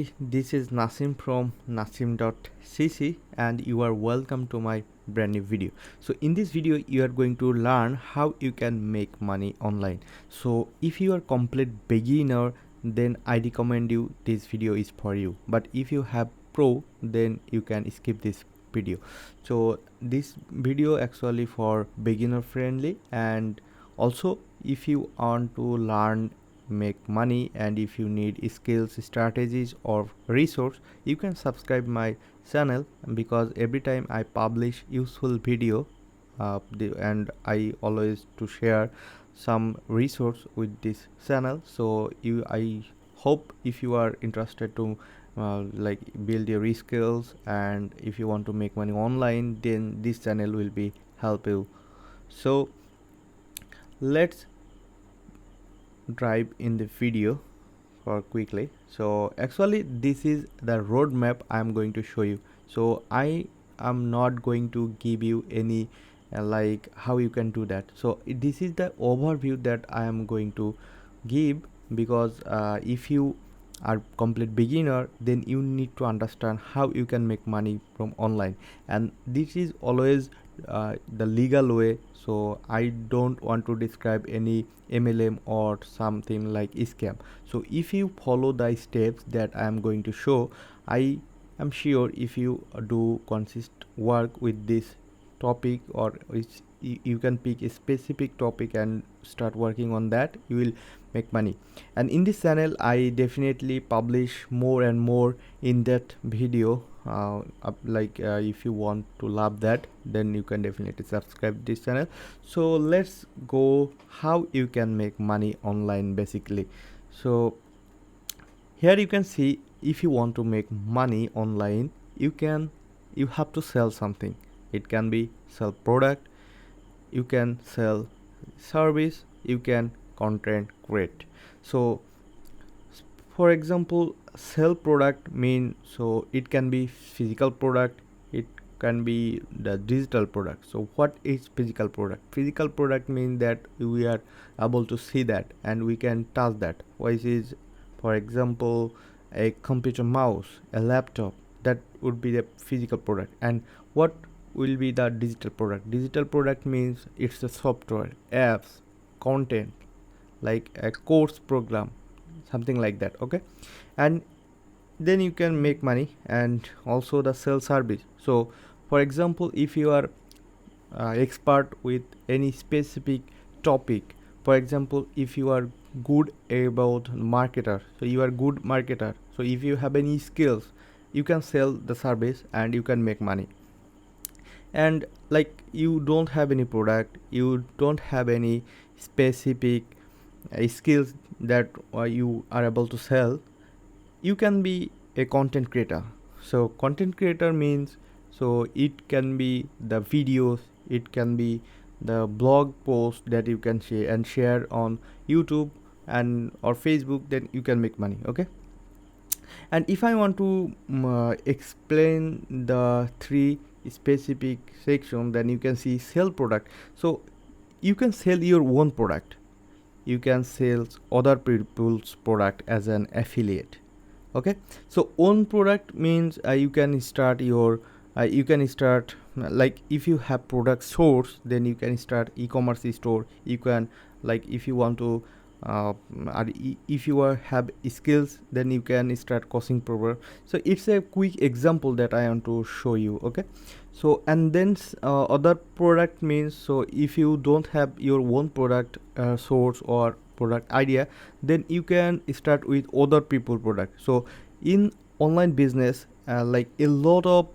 This is Nasim from nasim.cc and you are welcome to my brand new video. So in this video you are going to learn how you can make money online. So if you are complete beginner, then I recommend you this video is for you, but if you have pro, then you can skip this video. So this video actually for beginner friendly, and also if you want to learn make money and if you need skills, strategies or resource, you can subscribe my channel, because every time I publish useful video, and I always to share some resource with this channel. So I hope if you are interested to like build your skills, and if you want to make money online, then this channel will be help you. So let's dive in the video for quickly. So actually this is the roadmap I'm going to show you. So I am not going to give you any like how you can do that. So this is the overview that I am going to give, because if you are complete beginner, then you need to understand how you can make money from online, and this is always the legal way. So I don't want to describe any MLM or something like scam. So if you follow the steps that I am going to show, I am sure if you do consist work with this topic, or which you can pick a specific topic and start working on that, you will make money. And in this channel I definitely publish more and more in that video, if you want to love that, then you can definitely subscribe this channel. So let's go how you can make money online basically. So here you can see, if you want to make money online, you have to sell something. It can be sell product, you can sell service, you can content create. So for example, sell product mean, so it can be physical product, it can be the digital product. So what is physical product? Physical product means that we are able to see that and we can touch that, which is for example a computer mouse, a laptop, that would be the physical product. And what will be the digital product? Digital product means it's the software, apps, content, like a course program, something like that. Okay, and then you can make money. And also the sell service. So for example, if you are expert with any specific topic, for example if you are good about marketer, so you are good marketer, so if you have any skills, you can sell the service and you can make money. And like you don't have any product, you don't have any specific skills that you are able to sell, you can be a content creator. So content creator means, so it can be the videos, it can be the blog post that you can share on YouTube and or Facebook, then you can make money. Okay, and if I want to explain the three specific section, then you can see sell product. So you can sell your own product, you can sell other people's product as an affiliate. Okay, so own product means you can start like if you have product source, then you can start e-commerce store. You can, like if you want to if you have skills, then you can start costing program. So it's a quick example that I want to show you. Okay, so and then other product means, so if you don't have your own product source or product idea, then you can start with other people product. So in online business, like a lot of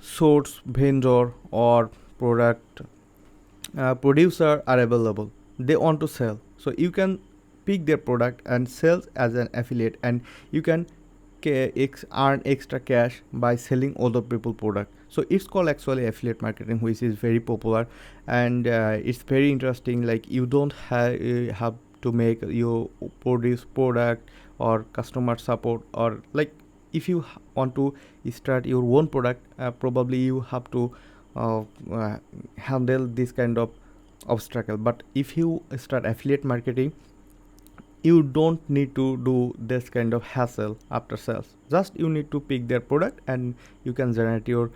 source vendor or product producer are available, they want to sell, so you can pick their product and sell as an affiliate, and you can earn extra cash by selling other people product. So it's called actually affiliate marketing, which is very popular, and it's very interesting. Like you don't have to make your produce product or customer support, or like if you want to start your own product, probably you have to handle this kind of obstacle. But if you start affiliate marketing, you don't need to do this kind of hassle after sales. Just you need to pick their product and you can generate your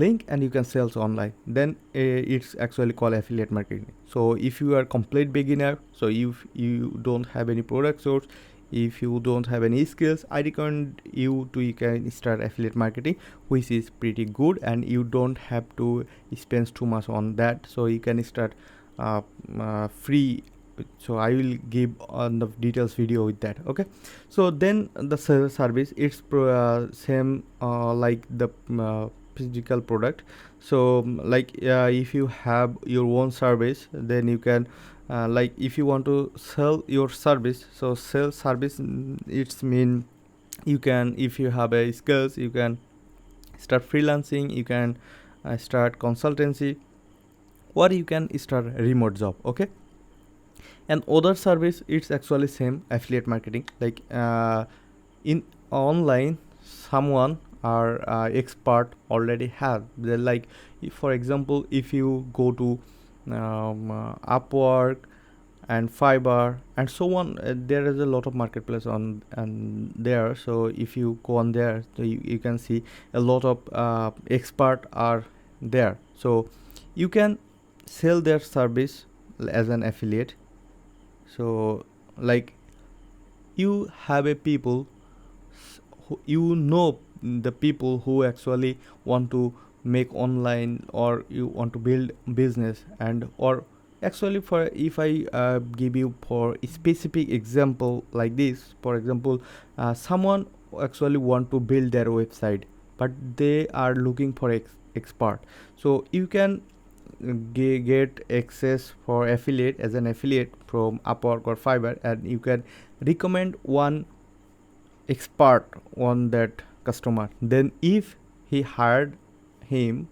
link and you can sell online. Then it's actually called affiliate marketing. So if you are complete beginner, so if you don't have any product source, if you don't have any skills, I recommend you can start affiliate marketing, which is pretty good, and you don't have to spend too much on that. So you can start free. So I will give on the details video with that. Okay, so then the service, it's same like the physical product. So like if you have your own service, then you can like if you want to sell your service, so sell service, it's mean you can, if you have a skills, you can start freelancing, you can start consultancy, or you can start a remote job. Okay, and other service, it's actually same affiliate marketing. Like in online, someone or expert already have, they like if, for example, if you go to Upwork and Fiverr and so on, there is a lot of marketplace on and there. So if you go on there, so you can see a lot of expert are there. So you can sell their service as an affiliate. So like you have a people who, you know, the people who actually want to make online, or you want to build business, and or actually, for if I give you for a specific example like this, for example, someone actually want to build their website, but they are looking for expert. So you can get access for affiliate as an affiliate from Upwork or Fiverr, and you can recommend one expert on that customer. Then if he hired him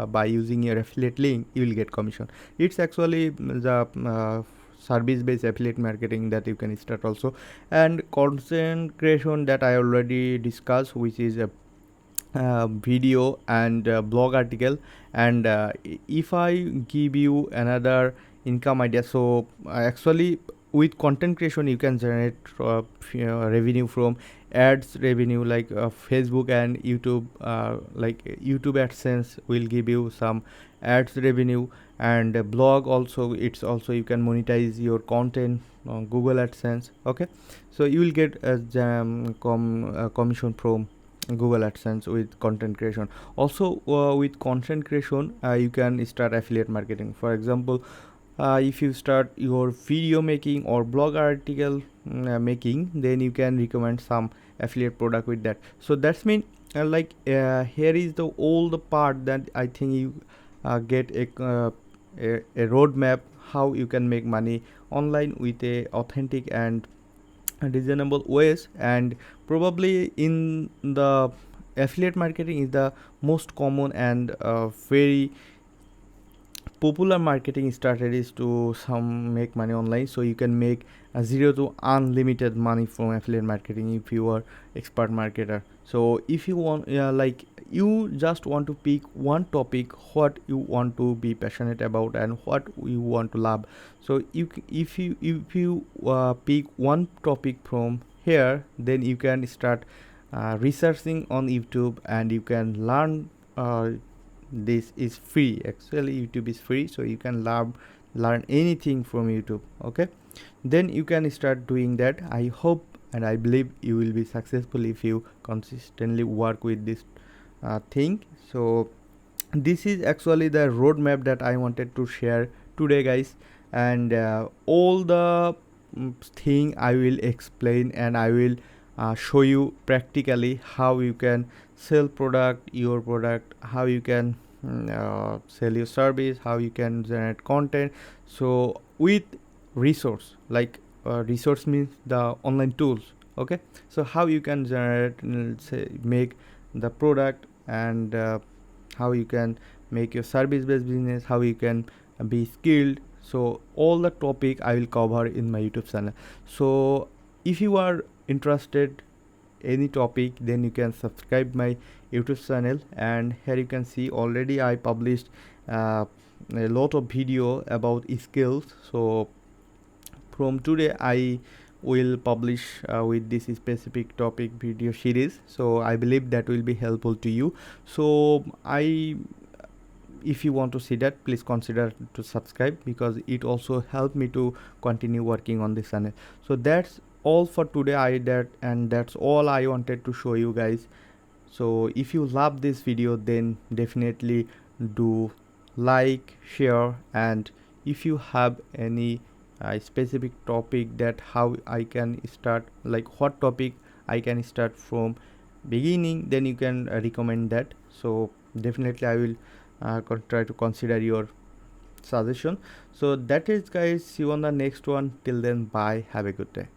by using your affiliate link, you will get commission. It's actually the service based affiliate marketing that you can start also. And content creation, that I already discussed, which is a video and blog article. And if I give you another income idea, so actually with content creation you can generate revenue from ads revenue, like Facebook and YouTube. Like YouTube AdSense will give you some ads revenue, and blog also, it's also you can monetize your content on Google AdSense. Okay, so you will get a commission from Google AdSense with content creation. Also with content creation you can start affiliate marketing. For example, if you start your video making or blog article making, then you can recommend some affiliate product with that. So that's mean like here is the all the part that I think you get a roadmap how you can make money online with a authentic and reasonable ways. And probably in the affiliate marketing is the most common and very popular marketing strategies to some make money online. So you can make zero to unlimited money from affiliate marketing if you are expert marketer. So if you want like you just want to pick one topic what you want to be passionate about and what you want to love. So if you pick one topic from here, then you can start researching on YouTube, and you can learn. This is free, actually YouTube is free, so you can learn anything from YouTube. Okay, then you can start doing that. I hope and I believe you will be successful if you consistently work with this thing. So this is actually the roadmap that I wanted to share today, guys. And all the thing I will explain, and I will show you practically how you can sell your product, how you can sell your service, how you can generate content. So with resource, like resource means the online tools. Okay, so how you can generate, say, make the product, and how you can make your service based business, how you can be skilled. So all the topic I will cover in my YouTube channel. So if you are interested any topic, then you can subscribe my YouTube channel. And here you can see already I published a lot of video about skills. So from today I will publish with this specific topic video series. So I believe that will be helpful to you. So if you want to see that, please consider to subscribe, because it also helped me to continue working on this channel. So that's all for today. That's all I wanted to show you guys. So if you love this video, then definitely do like, share, and if you have any specific topic that how I can start, like what topic I can start from beginning, then you can recommend that. So definitely I will try to consider your suggestion. So that is guys, see you on the next one. Till then, bye, have a good day.